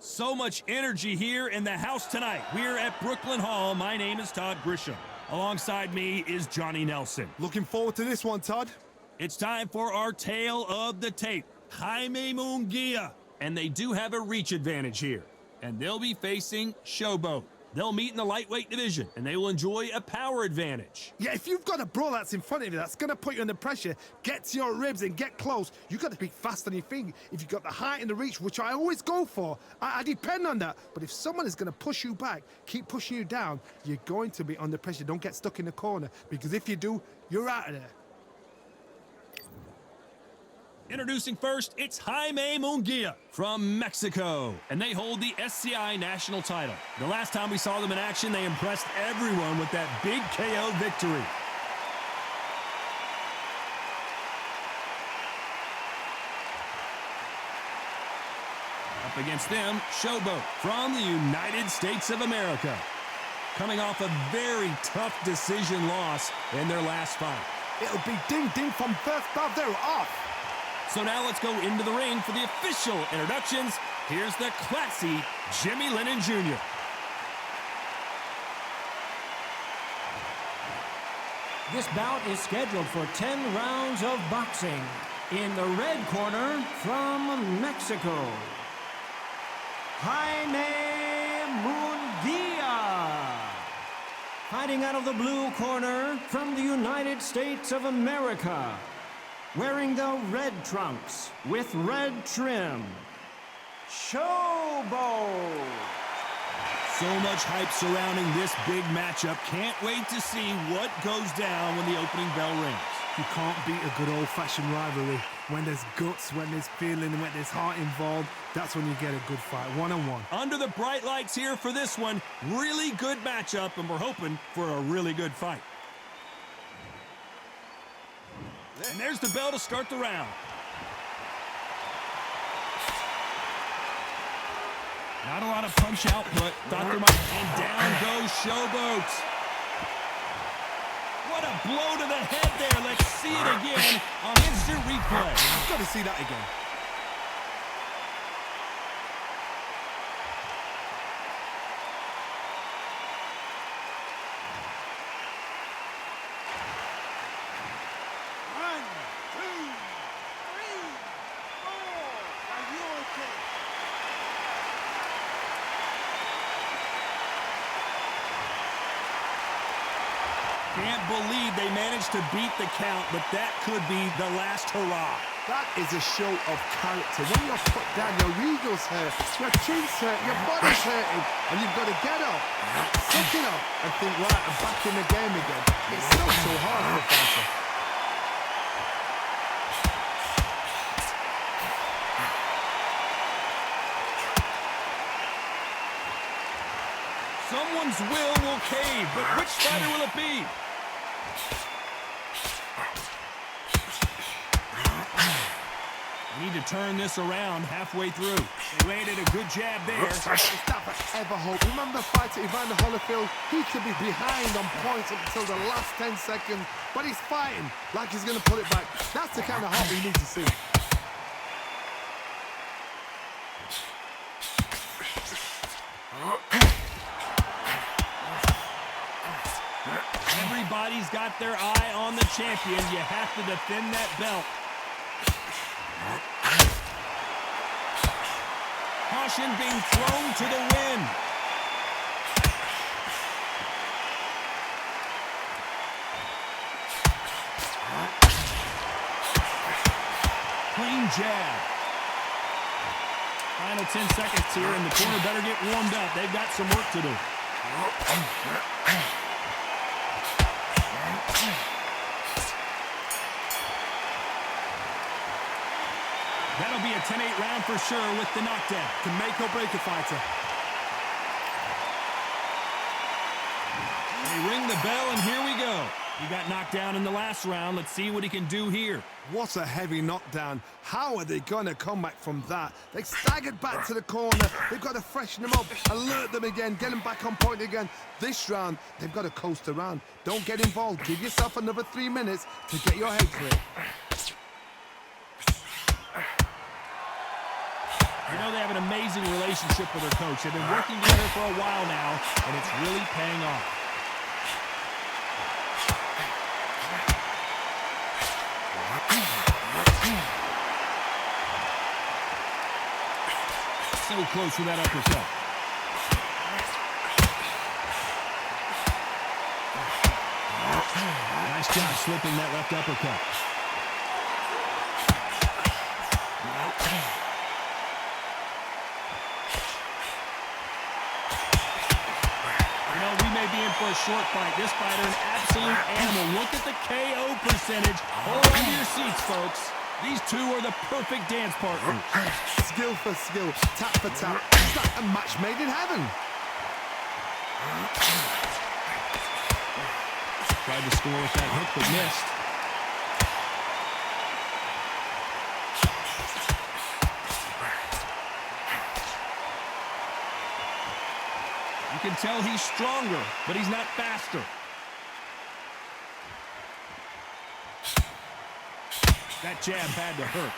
So much energy here in the house tonight. We're at Brooklyn Hall. My name is Todd Grisham. Alongside me is Johnny Nelson. Looking forward to this one, Todd. It's time for our tale of the tape. Jaime Munguia. And they do have a reach advantage here. And they'll be facing Showboat. They'll meet in the lightweight division, and they will enjoy a power advantage. Yeah, if you've got a brawl that's in front of you, that's going to put you under pressure, get to your ribs and get close, you've got to be fast on your feet. If you've got the height and the reach, which I always go for, I depend on that. But if someone is going to push you back, keep pushing you down, you're going to be under pressure. Don't get stuck in the corner, because if you do, you're out of there. Introducing first, it's Jaime Munguia from Mexico, and they hold the SCI national title. The last time we saw them in action, they impressed everyone with that big KO victory. Up against them, Showboat from the United States of America, coming off a very tough decision loss in their last fight. It'll be ding-ding from first bout. They're off. So now let's go into the ring for the official introductions. Here's the classy Jimmy Lennon Jr. This bout is scheduled for 10 rounds of boxing. In the red corner, from Mexico, Jaime Munguia. Fighting out of the blue corner, from the United States of America, wearing the red trunks with red trim, Showboat. So much hype surrounding this big matchup. Can't wait to see what goes down when the opening bell rings. You can't beat a good old-fashioned rivalry. When there's guts, when there's feeling, and when there's heart involved, that's when you get a good fight, one-on-one. Under the bright lights here for this one, really good matchup, and we're hoping for a really good fight. And there's the bell to start the round. Not a lot of punch output. Thought there might, and down goes Showboat. What a blow to the head there. Let's see it again on instant replay. I've got to see that again. Can't believe they managed to beat the count, but that could be the last hurrah. That is a show of character. When you're put down, your ego's hurt, your chin's hurt, your body's hurting, and you've got to get up, suck it up, and think, right, I'm back in the game again. It's so hard for a fighter. Someone's will cave, but which fighter will it be? We need to turn this around halfway through. They landed a good jab there. If that ever hope. Remember the fight at Evander Holyfield? He could be behind on points up until the last 10 seconds, but he's fighting like he's going to pull it back. That's the kind of hope we need to see. Everybody's got their eye on the champion. You have to defend that belt. Caution being thrown to the wind. Clean jab. Final 10 seconds here, and the corner better get warmed up. They've got some work to do. That'll be a 10-8 round for sure with the knockdown. Can make or break a fighter. They ring the bell, and here we go. He got knocked down in the last round. Let's see what he can do here. What a heavy knockdown. How are they going to come back from that? They staggered back to the corner. They've got to freshen them up, alert them again, get them back on point again. This round, they've got to coast around. Don't get involved. Give yourself another 3 minutes to get your head clear. You know, they have an amazing relationship with their coach. They've been working together for a while now, and it's really paying off. So close with that uppercut. Nice job slipping that left uppercut. You know, we may be in for a short fight. This fighter, an absolute animal. Look at the KO percentage. Hold on to your seats, folks. These two are the perfect dance partners. Skill for skill, tap for tap. It's like a match made in heaven. Tried to score with that hook, but missed. You can tell he's stronger, but he's not faster. That jab had to hurt.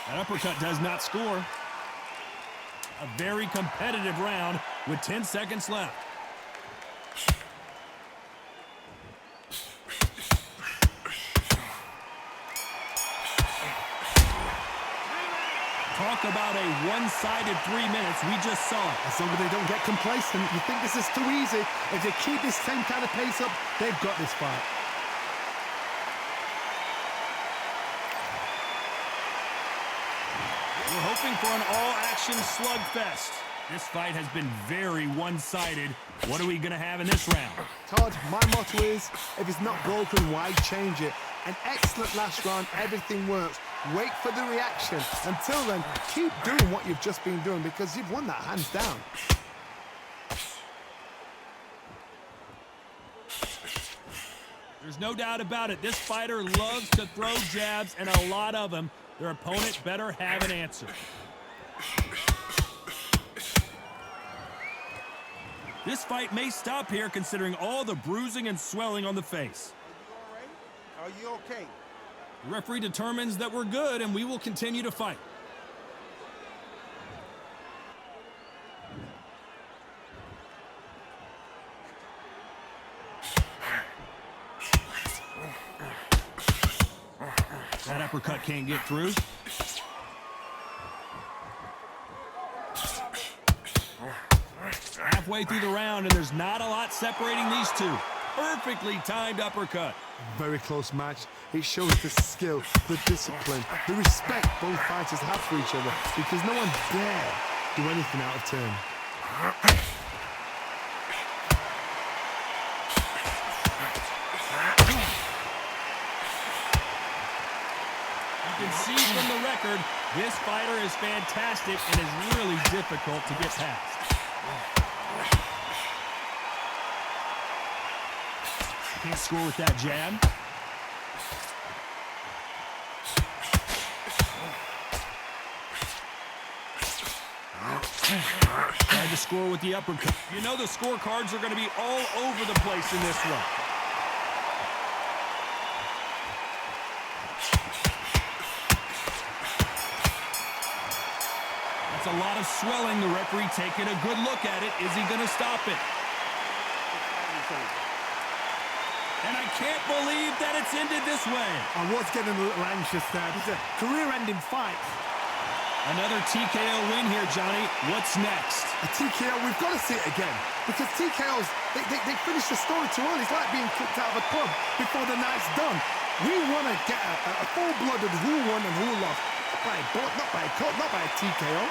That uppercut does not score. A very competitive round with 10 seconds left. Talk about a one-sided 3 minutes. We just saw it. As long as they don't get complacent, you think this is too easy. If they keep this same kind of pace up, they've got this fight. We're hoping for an all-action slugfest. This fight has been very one-sided. What are we going to have in this round? Todd, my motto is, if it's not broken, why change it? An excellent last round, everything works. Wait for the reaction. Until then, keep doing what you've just been doing because you've won that hands down. There's no doubt about it. This fighter loves to throw jabs, and a lot of them. Their opponent better have an answer. This fight may stop here considering all the bruising and swelling on the face. Are you okay? The referee determines that we're good, and we will continue to fight. That uppercut can't get through. Halfway through the round, and there's not a lot separating these two. Perfectly timed uppercut. Very close match. It shows the skill, the discipline, the respect both fighters have for each other because no one dare do anything out of turn. You can see from the record, this fighter is fantastic and is really difficult to get past. Can't score with that jab. Tried to score with the uppercut. You know the scorecards are going to be all over the place in this one. That's a lot of swelling. The referee taking a good look at it. Is he going to stop it? And I can't believe that it's ended this way. I was getting a little anxious there. It's a career-ending fight. Another TKO win here, Johnny. What's next? A TKO, we've got to see it again. Because TKOs, they finish the story too early. It's like being kicked out of a club before the night's done. We want to get a full-blooded who won and who lost. Not by a cut, not by a TKO.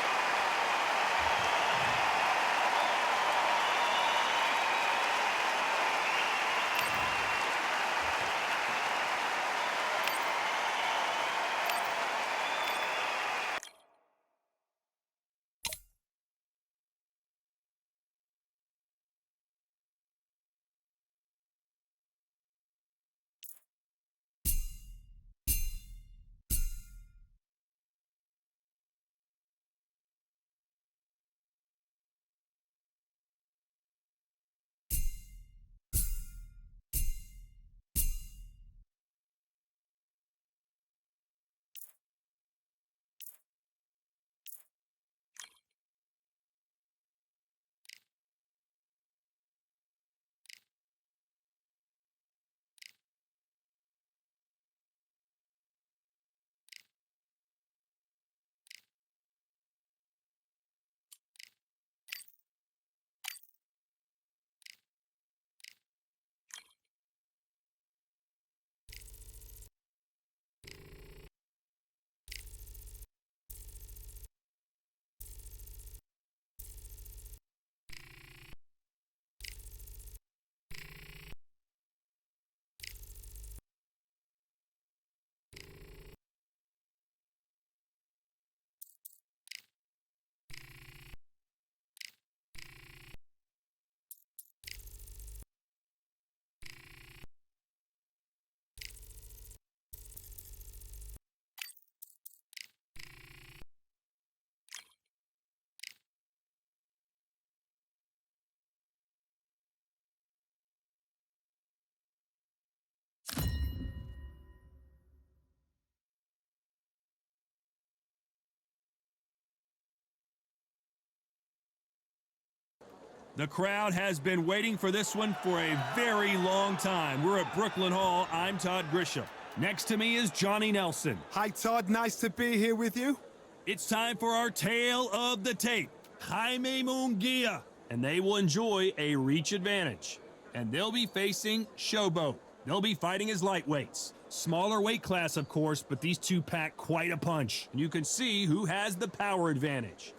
The crowd has been waiting for this one for a very long time. We're at Brooklyn Hall. I'm Todd Grisham. Next to me is Johnny Nelson. Hi, Todd. Nice to be here with you. It's time for our tale of the tape, Jaime Munguia, and they will enjoy a reach advantage. And they'll be facing Showboat. They'll be fighting as lightweights. Smaller weight class, of course, but these two pack quite a punch. And you can see who has the power advantage.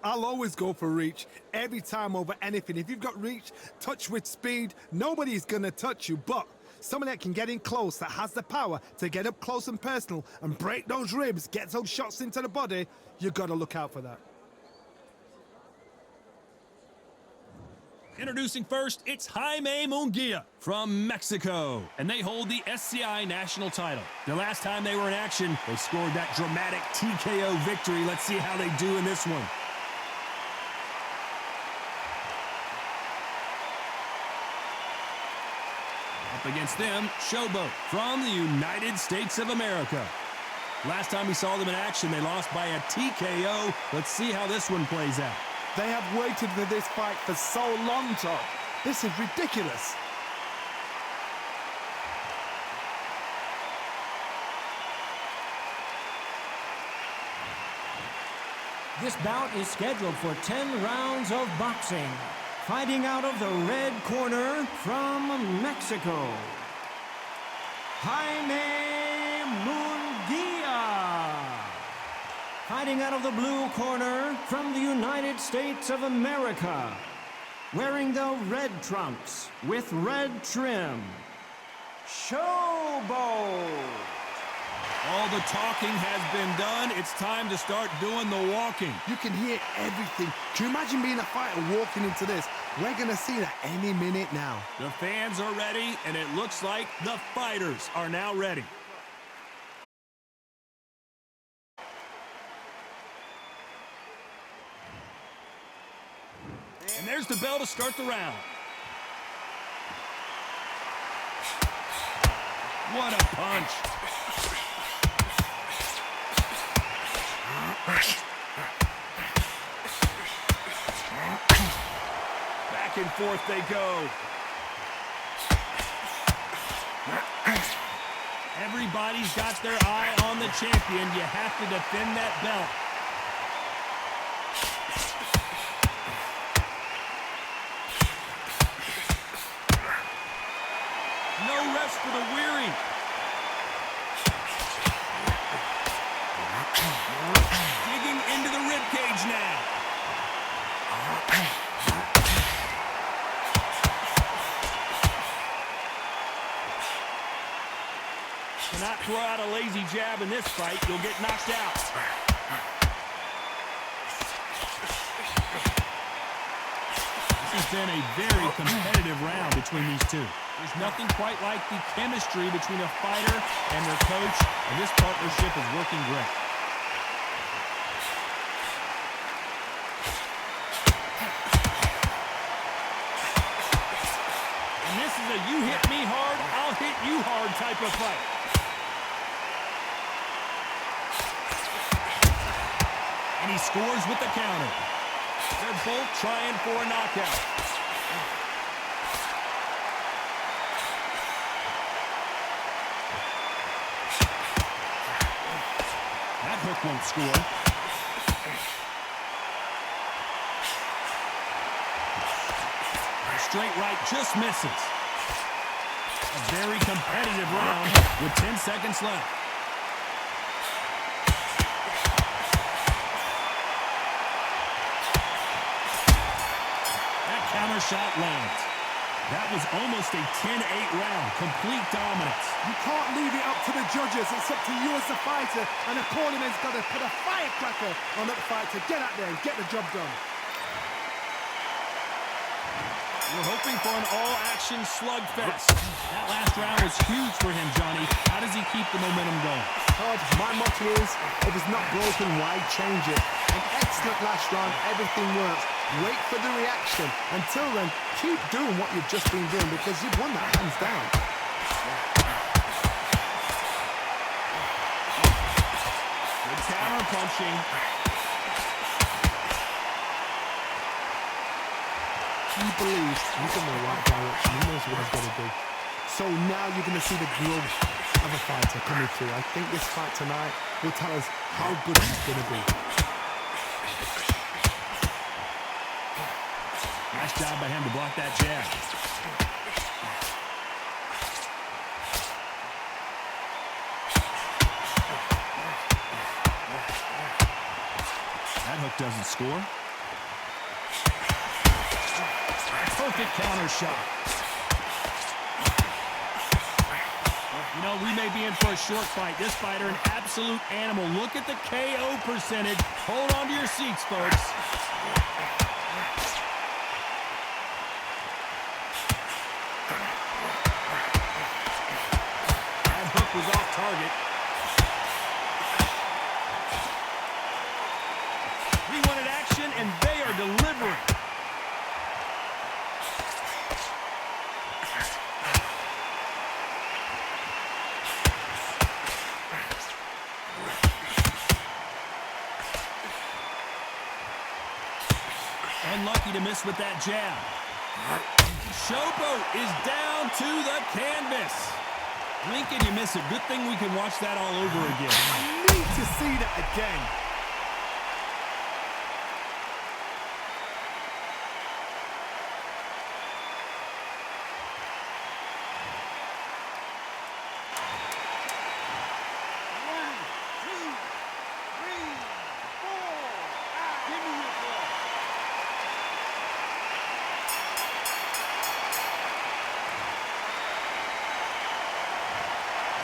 I'll always go for reach, every time over anything. If you've got reach, touch with speed, nobody's gonna touch you, but someone that can get in close, that has the power to get up close and personal and break those ribs, get those shots into the body, you gotta look out for that. Introducing first, it's Jaime Munguia from Mexico, and they hold the SCI national title. The last time they were in action, they scored that dramatic TKO victory. Let's see how they do in this one. Up against them, Showboat from the United States of America. Last time we saw them in action, they lost by a TKO. Let's see how this one plays out. They have waited for this fight for so long, Todd. This is ridiculous. This bout is scheduled for 10 rounds of boxing. Fighting out of the red corner from Mexico, Jaime Munguia. Fighting out of the blue corner from the United States of America, wearing the red trunks with red trim, Showboat. All the talking has been done. It's time to start doing the walking. You can hear everything. Can you imagine being a fighter walking into this? We're going to see that any minute now. The fans are ready, and it looks like the fighters are now ready. And there's the bell to start the round. What a punch. Back and forth they go. Everybody's got their eye on the champion. You have to defend that belt. No rest for the weary. Digging into the ribcage now. Cannot throw out a lazy jab in this fight. You'll get knocked out. This has been a very competitive round between these two. There's nothing quite like the chemistry between a fighter and their coach, and this partnership is working great. And this is a you hit me hard, I'll hit you hard type of fight. And he scores with the counter. They're both trying for a knockout. That hook won't score. Straight right just misses. A very competitive round with 10 seconds left. Counter shot lands. That was almost a 10-8 round. Complete dominance. You can't leave it up to the judges. It's up to you as the fighter. And the cornerman's got to put a firecracker on that fight to get out there and get the job done. We're hoping for an all-action slugfest. That last round was huge for him, Johnny. How does he keep the momentum going? Todd, my motto is, if it's not broken, why change it? An excellent last round. Everything works. Wait for the reaction. Until then, keep doing what you've just been doing because you've won that hands down. Good counter punching. he believes he's in the right direction. He knows what he's got to do. So now you're going to see the growth of a fighter coming through. I think this fight tonight will tell us how good he's going to be. Nice job by him to block that jab. That hook doesn't score. Perfect counter shot. You know, we may be in for a short fight. This fighter, an absolute animal. Look at the KO percentage. Hold on to your seats, folks. That hook was off target. We wanted action, and they are delivering. Unlucky to miss with that jab. Showboat is down to the canvas. Lincoln, you miss it. Good thing we can watch that all over again. I need to see that again.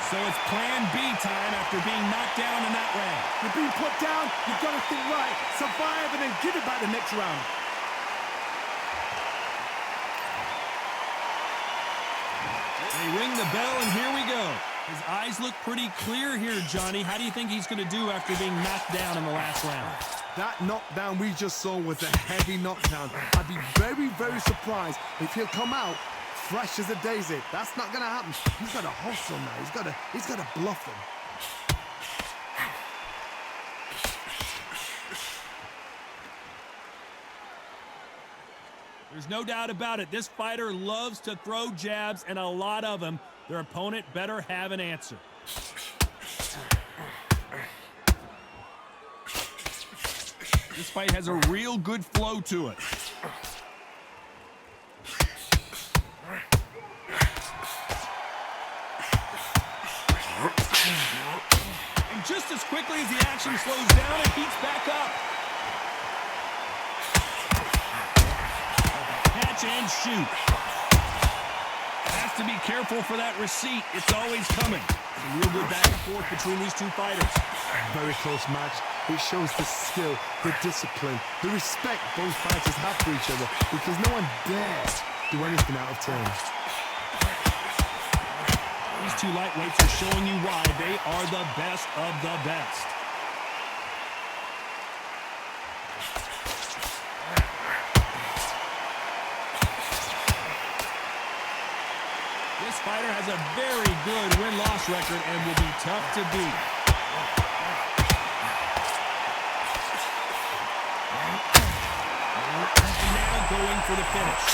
So it's plan B time after being knocked down in that round. You're being put down, you've got to think right, survive, and then give it back the next round. They ring the bell, and here we go. His eyes look pretty clear here, Johnny. How do you think he's going to do after being knocked down in the last round? That knockdown we just saw was a heavy knockdown. I'd be very, very surprised if he'll come out fresh as a daisy. That's not going to happen. He's got to hustle now. He's got to bluff them. There's no doubt about it. This fighter loves to throw jabs, and a lot of them. Their opponent better have an answer. This fight has a real good flow to it. And just as quickly as the action slows down, it heats back up. Catch and shoot. Has to be careful for that receipt. It's always coming. A real good back and forth between these two fighters. Very close match. It shows the skill, the discipline, the respect both fighters have for each other, because no one dares do anything out of turn. These two lightweights are showing you why they are the best of the best. This fighter has a very good win-loss record and will be tough to beat. And now going for the finish.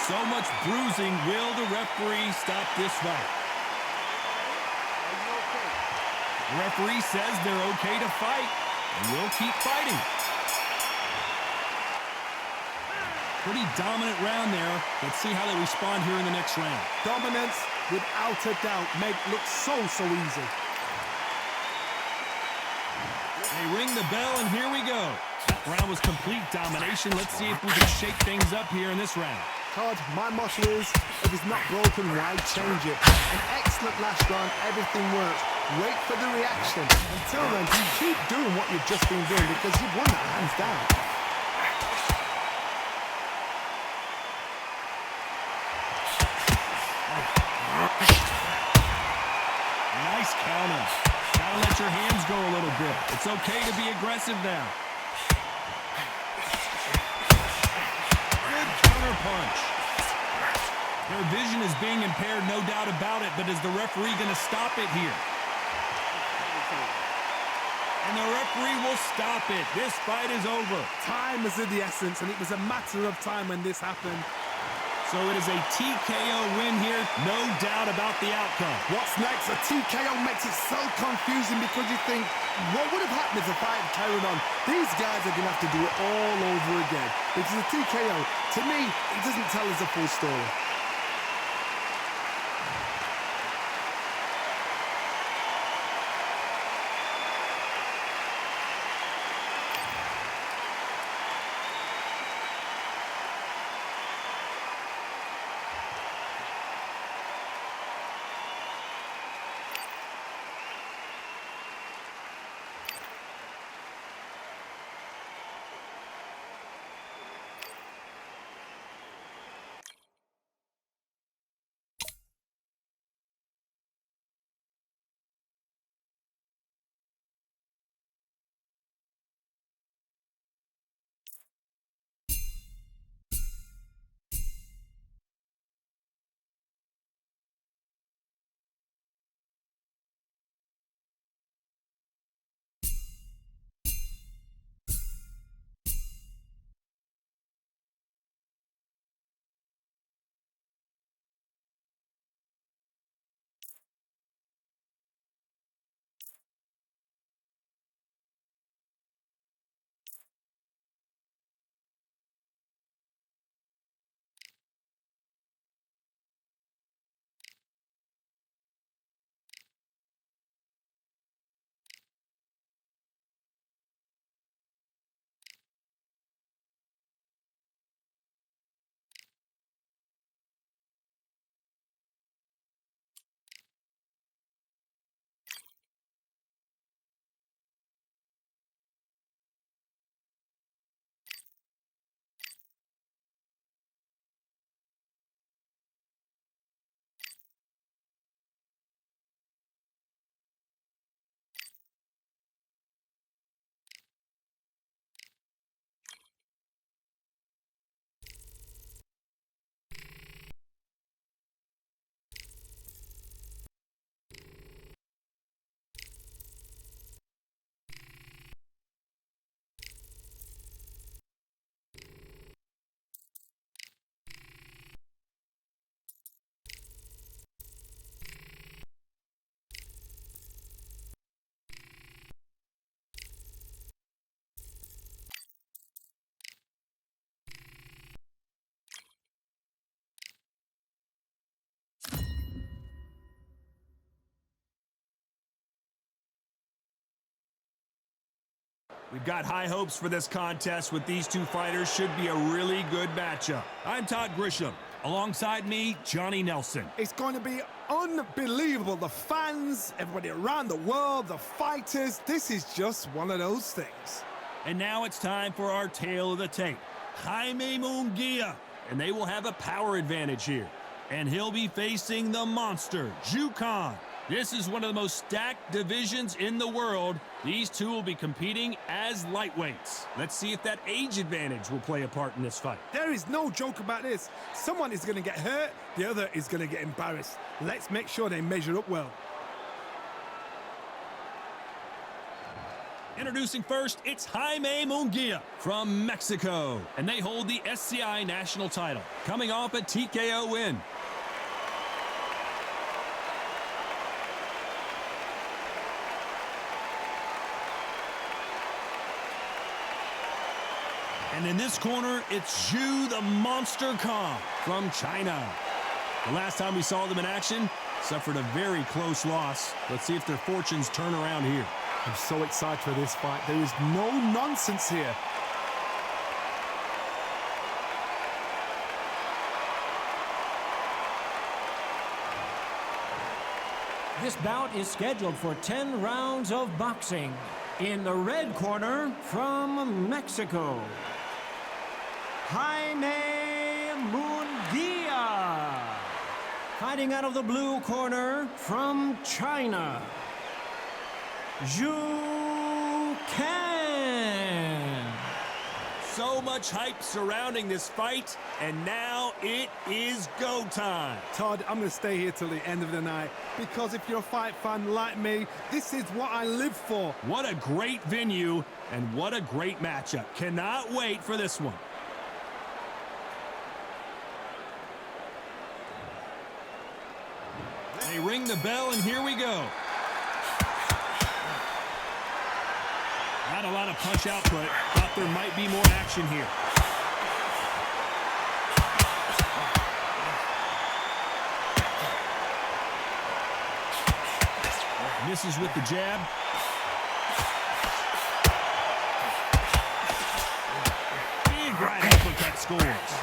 So much bruising. Will the referee stop this fight? The referee says they're okay to fight. We'll keep fighting. Pretty dominant round there. Let's see how they respond here in the next round. Dominance, without a doubt, made it look so easy. They ring the bell, and here we go. That round was complete domination. Let's see if we can shake things up here in this round. Todd, my motto is, if it's not broken, why change it? An excellent last round, everything works. Wait for the reaction. Until then, you keep doing what you've just been doing, because you've won that hands down. Nice counter. Gotta let your hands go a little bit. It's okay to be aggressive now. Good counter punch. Their vision is being impaired, no doubt about it, but is the referee going to stop it here? boxing. And the referee will stop it. This fight is over. Time is of the essence, and it was a matter of time when this happened. So it is a TKO win here, no doubt about the outcome. What's next? A TKO makes it so confusing because you think, what would have happened if the fight had carried on? These guys are going to have to do it all over again. Because a TKO, to me, it doesn't tell us the full story. We've got high hopes for this contest with these two fighters. Should be a really good matchup. I'm Todd Grisham. Alongside me, Johnny Nelson. It's going to be unbelievable. The fans, everybody around the world, the fighters. This is just one of those things. And now it's time for our tale of the tape. Jaime Munguia. And they will have a power advantage here. And he'll be facing the monster, Ju Khan. This is one of the most stacked divisions in the world. These two will be competing as lightweights. Let's see if that age advantage will play a part in this fight. There is no joke about this. Someone is going to get hurt, the other is going to get embarrassed. Let's make sure they measure up well. Introducing first, it's Jaime Munguia from Mexico. And they hold the SCI national title, coming off a TKO win. And in this corner, it's Ju the Monster Khan from China. The last time we saw them in action, suffered a very close loss. Let's see if their fortunes turn around here. I'm so excited for this fight. There is no nonsense here. This bout is scheduled for 10 rounds of boxing. In the red corner, from Mexico, Jaime Munguia. Fighting out of the blue corner, from China, Ju Can. So much hype surrounding this fight, and now it is go time. Todd, I'm going to stay here till the end of the night because if you're a fight fan like me, this is what I live for. What a great venue and what a great matchup. Cannot wait for this one. They ring the bell, and here we go. Not a lot of punch output. Thought there might be more action here. Misses with the jab. Big right uppercut scores.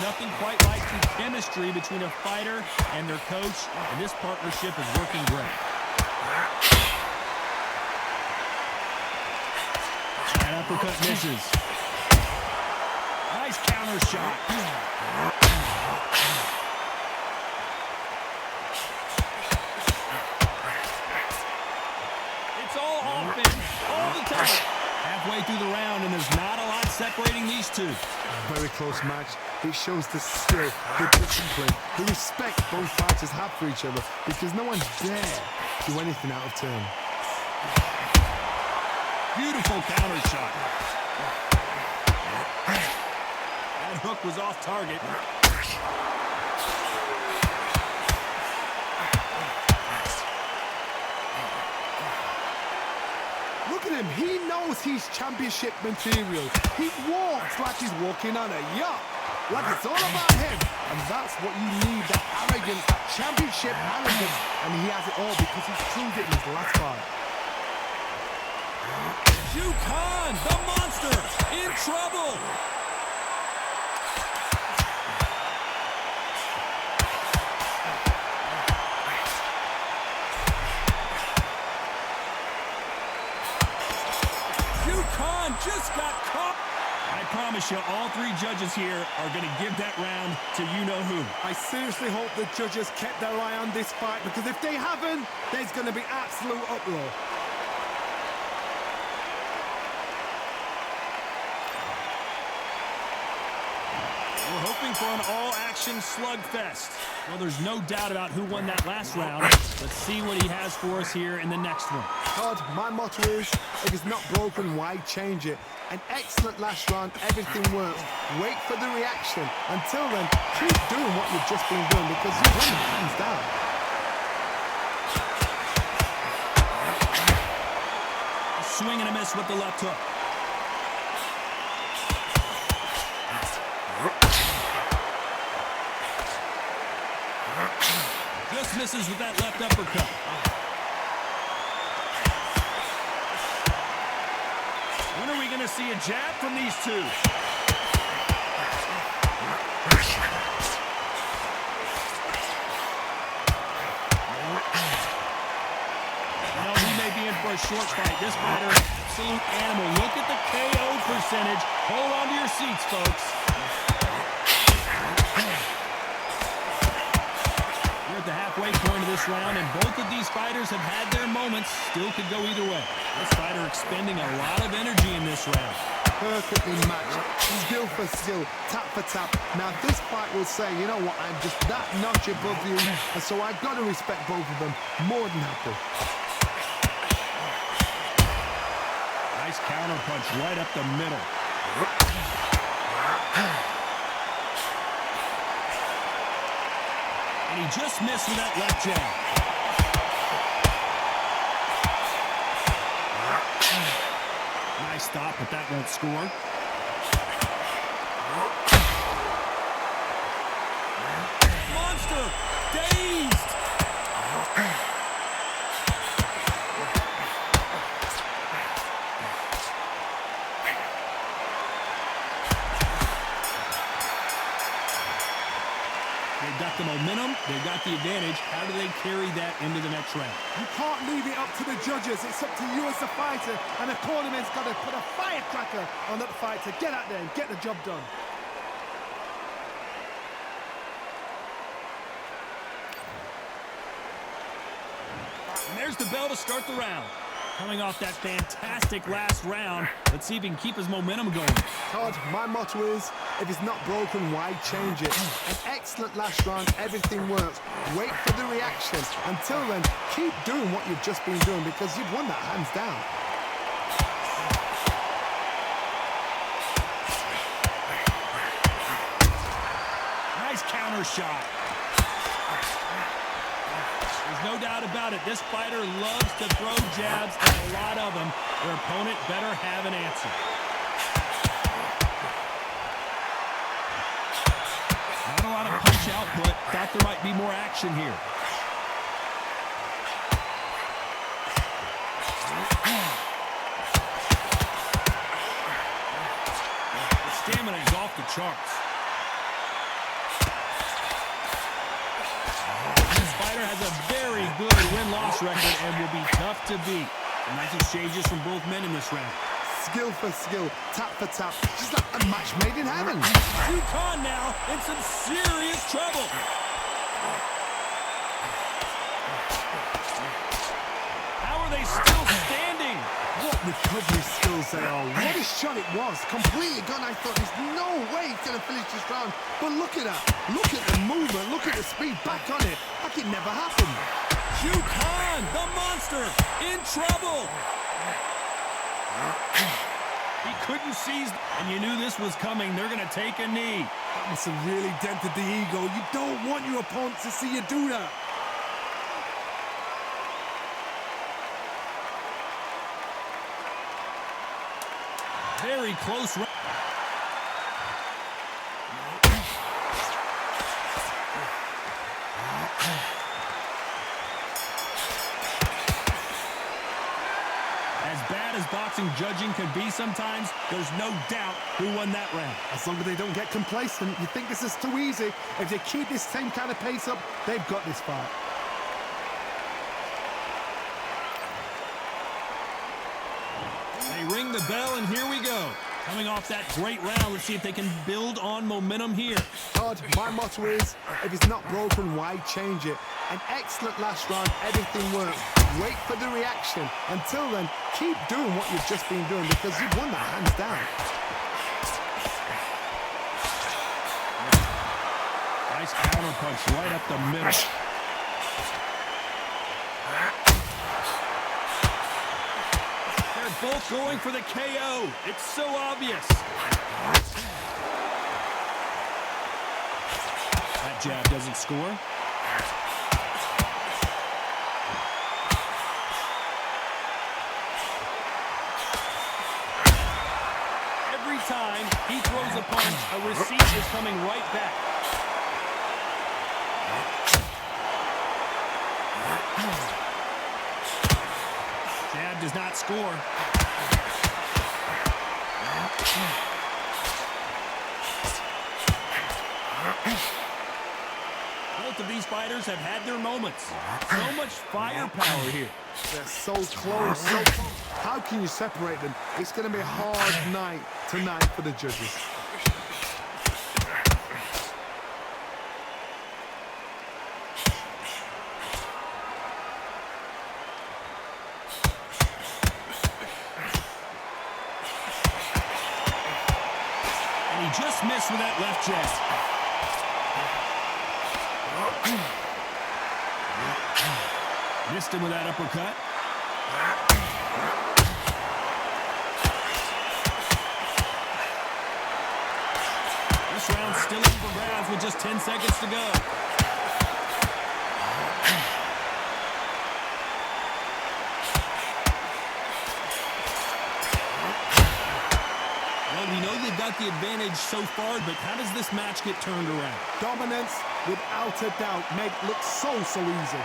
Nothing quite like the chemistry between a fighter and their coach, and this partnership is working great. That uppercut misses. Nice counter shot. It's all offense, all the time. Halfway through the round, and there's not a lot separating these two. Very close match. It shows the skill, the discipline, the respect both fighters have for each other because no one dare do anything out of turn. Beautiful counter shot. That hook was off target. Look at him. He knows he's championship material. He walks like he's walking on a yacht. Like it's all about him. And that's what you need, that arrogance, that championship arrogance. And he has it all because he's proved it in his last fight. Khan, the monster, in trouble. Khan just got caught. I promise you, all three judges here are going to give that round to you-know-who. I seriously hope the judges kept their eye on this fight because if they haven't, there's going to be absolute uproar. We're hoping for an all-action slugfest. Well, there's no doubt about who won that last round. Let's see what he has for us here in the next one. Todd, my motto is, if it's not broken, why change it? An excellent last round, everything works. Wait for the reaction. Until then, keep doing what you've just been doing because you win hands down. A swing and a miss with the left hook. Just misses with that left uppercut. When are we going to see a jab from these two? You know, he may be in for a short fight. This fighter, absolute animal. Look at the KO percentage. Hold on to your seats, folks. At the halfway point of this round, and both of these fighters have had their moments. Still could go either way. This fighter expending a lot of energy in this round. Perfectly matched. Skill for skill, tap for tap. Now this fight will say, you know what, I'm just that notch above you, and so I've got to respect both of them. More than happy. Nice counter punch right up the middle. And he just missed with that left jab. Nice stop, but that won't score. Monster! Dazed! They've got the momentum, they've got the advantage. How do they carry that into the next round? You can't leave it up to the judges. It's up to you as the fighter, and the cornerman's got to put a firecracker on that fight to get out there and get the job done. And there's the bell to start the round. Coming off that fantastic last round, let's see if he can keep his momentum going. Todd, my motto is, if it's not broken, why change it? An excellent last round, everything works. Wait for the reaction. Until then, keep doing what you've just been doing because you've won that hands down. Nice counter shot. There's no doubt about it. This fighter loves to throw jabs, and a lot of them. Their opponent better have an answer. Not a lot of punch output. Thought there might be more action here. The stamina is off the charts. Has a very good win-loss record and will be tough to beat. Nice exchanges from both men in this round. Skill for skill, tap for tap, just like a match made in heaven. Khan now in some serious trouble. How are they still standing? What recovery skills they are. What a shot it was. Completely gone. I thought there's no way he's going to finish this round. But look at that. Look at the movement. Look at the speed. Back on it. Like it never happened. Khan, the monster, in trouble. He couldn't seize, and you knew this was coming. They're going to take a knee. That must have really dented the ego. You don't want your opponent to see you do that. Very close. As bad as boxing judging can be sometimes, there's no doubt who won that round. As long as they don't get complacent, you think this is too easy. If they keep this same kind of pace up, they've got this fight. They ring the bell, and here we go. Coming off that great round, let's see if they can build on momentum here. Todd, my motto is, if it's not broken, why change it? An excellent last round, everything works. Wait for the reaction. Until then, keep doing what you've just been doing because you've won that hands down. Nice counter punch right up the middle. They're both going for the KO. It's so obvious. That jab doesn't score. Every time he throws a punch, a receipt is coming right back. Jab does not score. Both of these fighters have had their moments. So much firepower here. They're so close, so close. How can you separate them? It's going to be a hard night tonight for the judges. Just missed with that left jab. Missed him with that uppercut. This round's still up for grabs with just 10 seconds to go. Well, we know they've got the advantage so far, but how does this match get turned around? Dominance, without a doubt, make it look so easy.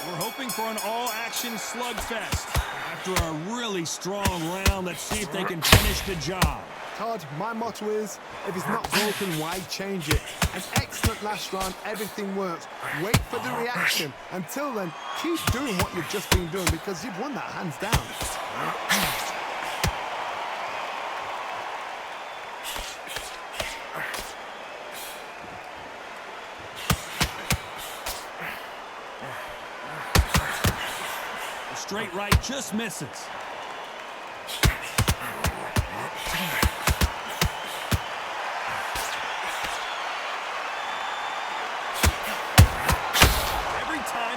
We're hoping for an all-action slugfest. After a really strong round, let's see if they can finish the job. Todd, my motto is, if it's not broken, why change it? An excellent last round, everything works. Wait for the reaction. Until then, keep doing what you've just been doing because you've won that hands down. The straight right just misses.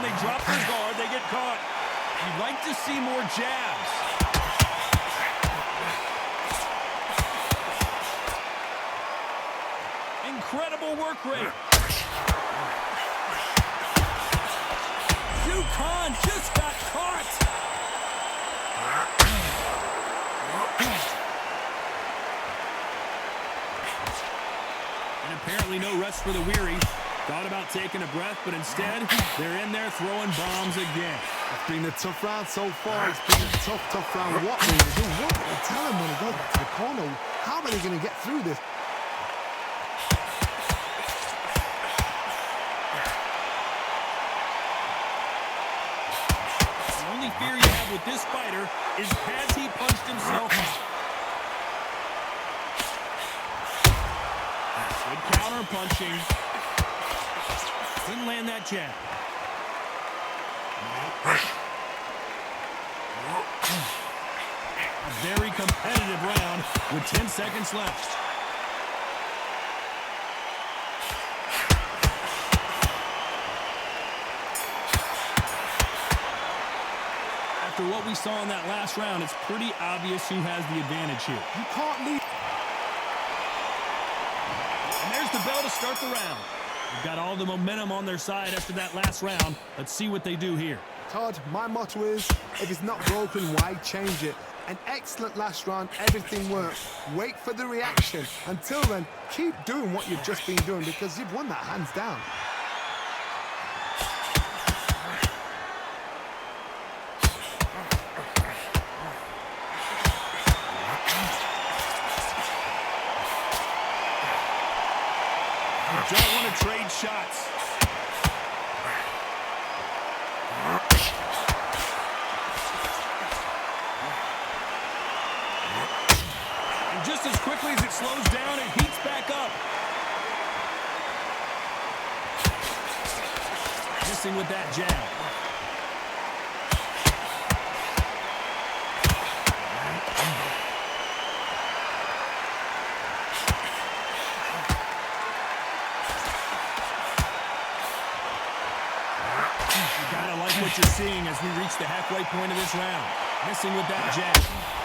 They drop their guard, they get caught. You'd like to see more jabs. Incredible work rate. Khan just got caught. And apparently no rest for the weary. Thought about taking a breath, but instead, they're in there throwing bombs again. It's been a tough round so far. It's been a tough round. What will they do? What will they tell him when he goes back to the corner? How are they going to get through this? The only fear you have with this fighter is has he punched himself out? Good counter punching. Couldn't land that jab. A very competitive round with 10 seconds left. After what we saw in that last round, it's pretty obvious who has the advantage here. You can't leave. And there's the bell to start the round. They've got all the momentum on their side after that last round. Let's see what they do here. Todd, my motto is, if it's not broken, why change it? An excellent last round, everything works. Wait for the reaction. Until then, keep doing what you've just been doing because you've won that hands down. Don't want to trade shots. And just as quickly as it slows down, it heats back up. Missing with that jab. What you're seeing as we reach the halfway point of this round. Missing with that jab.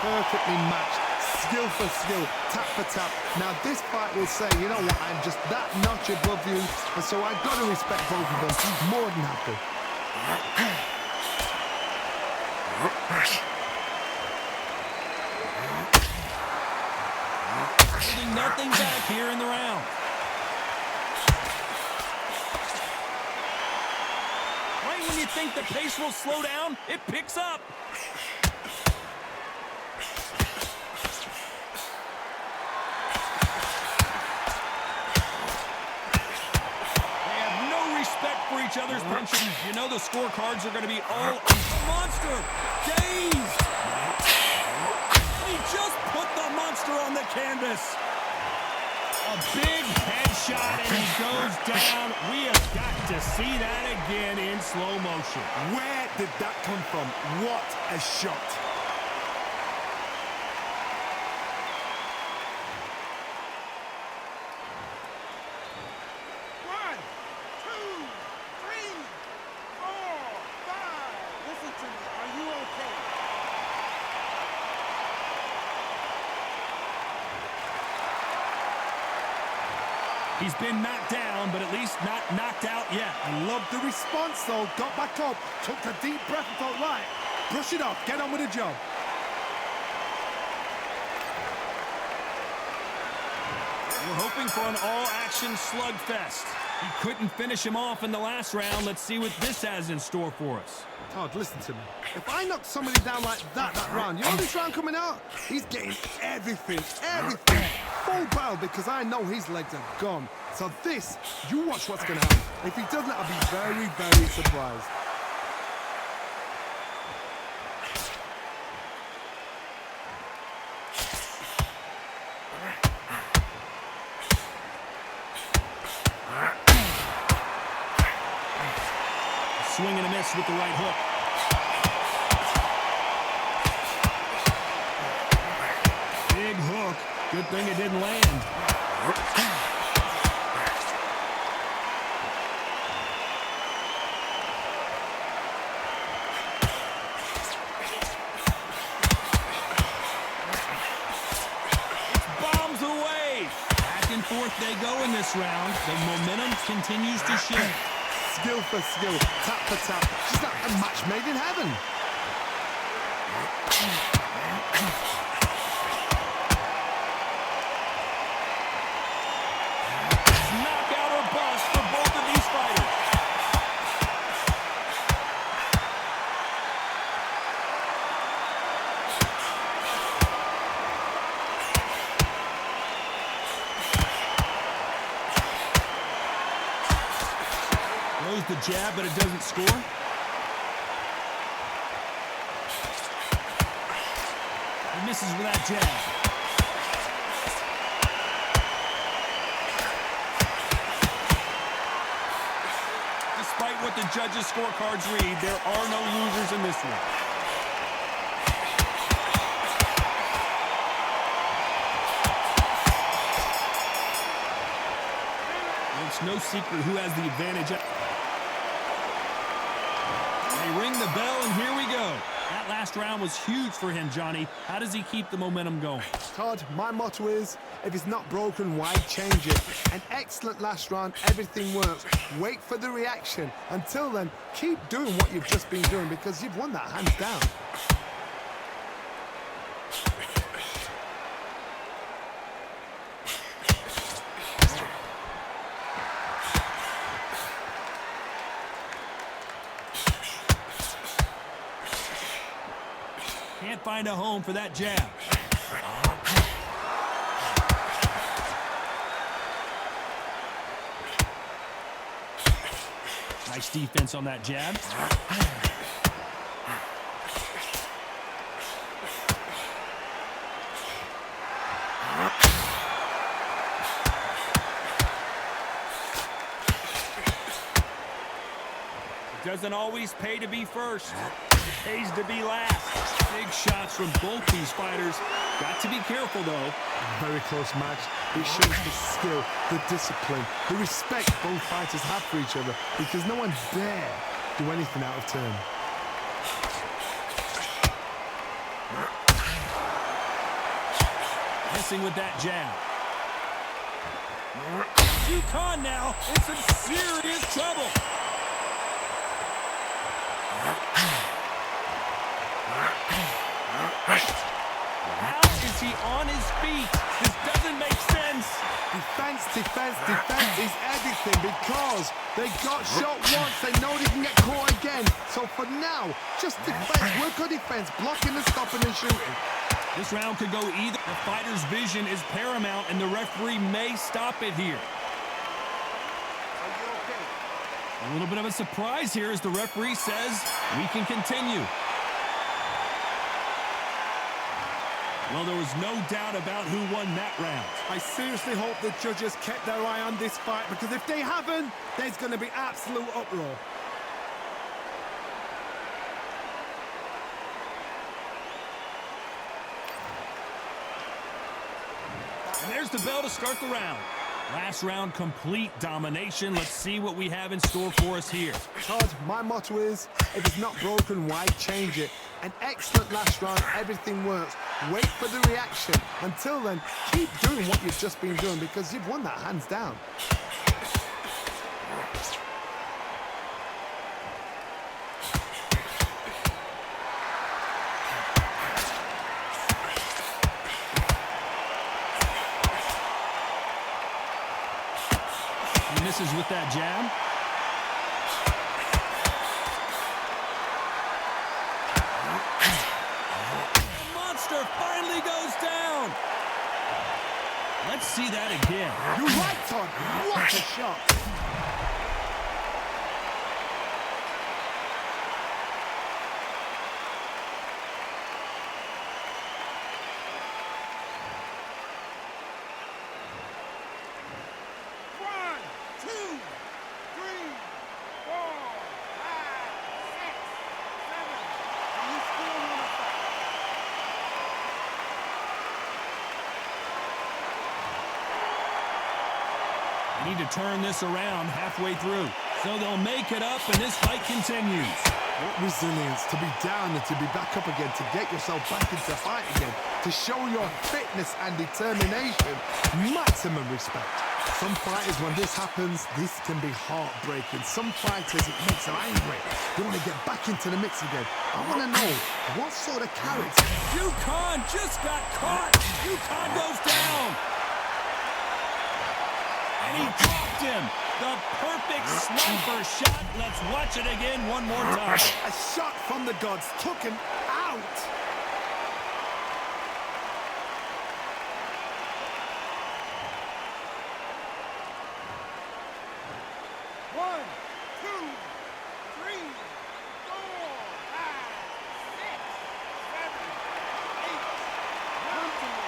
Perfectly matched. Skill for skill. Tap for tap. Now this fight will say, you know what, I'm just that notch above you, and so I've got to respect both of them. More than happy. Holding nothing back here in the round. When you think the pace will slow down, it picks up. They have no respect for each other's punches. You know the scorecards are going to be all monster. Dazed. He just put the monster on the canvas. A big headshot, and he goes down. We have got to see that again in slow motion. Where did that come from? What a shot. One, two, three, four, five. Listen to me. Are you okay? He's been knocked down, but at least not knocked out yet. I love the response, though. Got back up, took a deep breath and thought, right, brush it off, get on with the job. We're hoping for an all-action slugfest. He couldn't finish him off in the last round. Let's see what this has in store for us. Todd, listen to me. If I knock somebody down like that round, you know this round coming out? He's getting everything. Full barrel, because I know his legs are gone. So this, you watch what's going to happen. If he doesn't, I'll be very, very surprised. Swing and a miss with the right hook. Big hook. Good thing it didn't land. Bombs away. Back and forth they go in this round. The momentum continues to shift. Skill for skill, tap for tap. She's like a match made in heaven. Knockout or bust for both of these fighters. Throws the jab, but it doesn't score. He misses with that jab. Despite what the judges' scorecards read, there are no losers in this one. It's no secret who has the advantage. They ring the bell, and here we go. That last round was huge for him, Johnny. How does he keep the momentum going? Todd, my motto is, if it's not broken, why change it? An excellent last round, everything works. Wait for the reaction. Until then, keep doing what you've just been doing, because you've won that hands down. Can't find a home for that jab. Nice defense on that jab. It doesn't always pay to be first. It pays to be last. Big shots from both these fighters. Got to be careful, though. Very close match. It shows the skill, the discipline, the respect both fighters have for each other, because no one dare do anything out of turn. Missing with that jab. Yukon now in some serious trouble. How is he on his feet? This doesn't make sense. Defense is everything, because they got shot once, they know they can get caught again. So for now, just defense, work on defense, blocking and stopping and shooting. This round could go either. The fighter's vision is paramount, and the referee may stop it here. A little bit of a surprise here as the referee says we can continue. Well, there was no doubt about who won that round. I seriously hope the judges kept their eye on this fight, because if they haven't, there's going to be absolute uproar. And there's the bell to start the round. Last round, complete domination. Let's see what we have in store for us here. Todd, my motto is, if it's not broken, why change it? An excellent last round, everything works. Wait for the reaction. Until then, keep doing what you've just been doing, because you've won that hands down. Misses misses with that jab. The monster finally goes down. Let's see that again. You're right, Todd. What a shot. One, two, three, four, five, six, seven. And you still want to fight. They need to turn this around halfway through. So they'll make it up, and this fight continues. What resilience to be down and to be back up again, to get yourself back into fight again, to show your fitness and determination. Maximum respect. Some fighters, when this happens, this can be heartbreaking. Some fighters, it makes them angry. They want to get back into the mix again. I want to know what sort of character. Yukon just got caught. Yukon goes down. And he dropped him. The perfect sniper shot. Let's watch it again one more time. A shot from the gods took him out. One, two, three, four, five, six, seven, eight, one, two.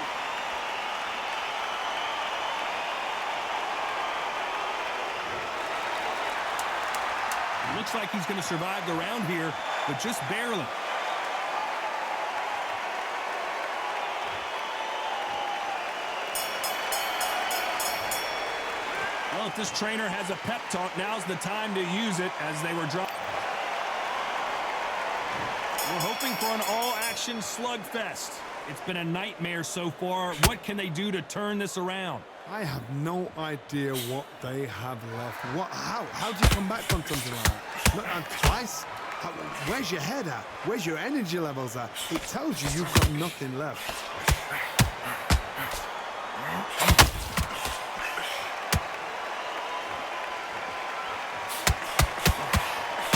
Looks like he's going to survive the round here, but just barely. Well, if this trainer has a pep talk, now's the time to use it as they were dropped. We're hoping for an all-action slugfest. It's been a nightmare so far. What can they do to turn this around? I have no idea what they have left. How do you come back from something like that? And twice? Where's your head at? Where's your energy levels at? It tells you you've got nothing left.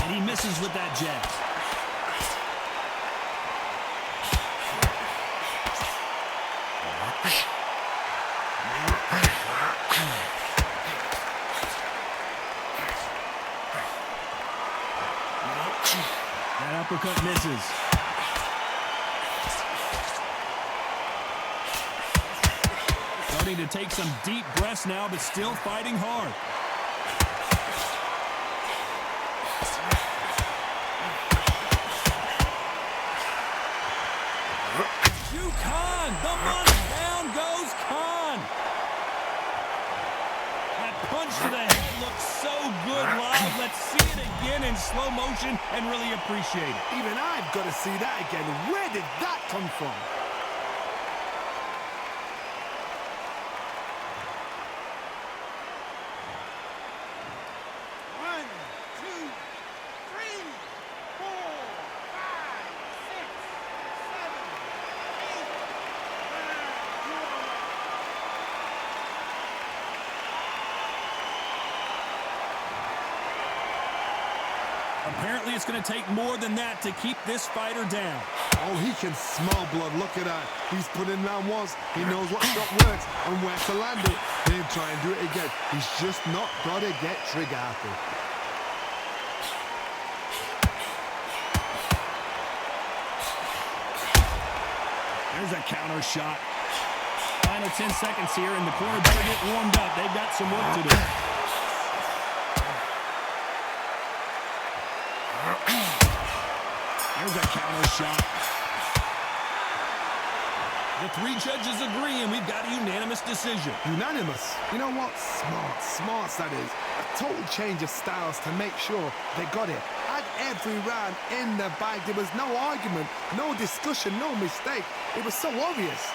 And he misses with that jab. That uppercut misses. Starting to take some deep breaths now, but still fighting hard. Khan, the money, down goes Khan. That punch to the head looks so good live. Let's see it again in slow motion and really appreciate it. Even I've got to see that again. Where did that come from? One, two, three, four, five, six, seven, eight, nine. You are right. Apparently it's going to take more than that to keep this fighter down. Oh, he can smell blood. Look at that. He's put in round once. He knows what shot works and where to land it. He'll try and do it again. He's just not got to get trigger happy. There's a counter shot. Final 10 seconds here, and the corner better get warmed up. They've got some work to do. There's a counter shot. The three judges agree, and we've got a unanimous decision. Unanimous. You know what? Smart that is. A total change of styles to make sure they got it. Had every round in the bag. There was no argument, no discussion, no mistake. It was so obvious.